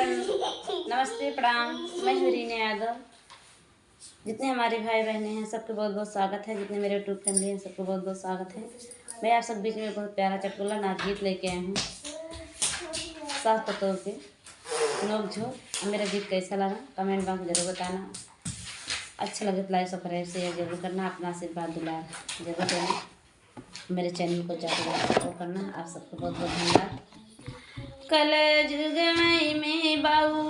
नमस्कार, नमस्ते, प्रणाम। मैं हूँ रीना यादव। जितने हमारे भाई बहनें हैं सबको बहुत बहुत स्वागत है। जितने मेरे यूट्यूब फैमिली हैं सबको बहुत बहुत स्वागत है। मैं आप सब बीच में बहुत प्यारा चटकुला नाच गीत लेके आई हूँ। सास पतोह के नोक झोंक। मेरा गीत कैसा लगा कमेंट बॉक्स में जरूर बताना। अच्छा लगे तो लाइक सब्सक्राइब शेयर जरूर करना। अपना आशीर्वाद दुलार जरूर देना। मेरे चैनल को ज़्यादा सपोर्ट करना। आप सबको बहुत बहुत धन्यवाद। कल जुग में बाऊ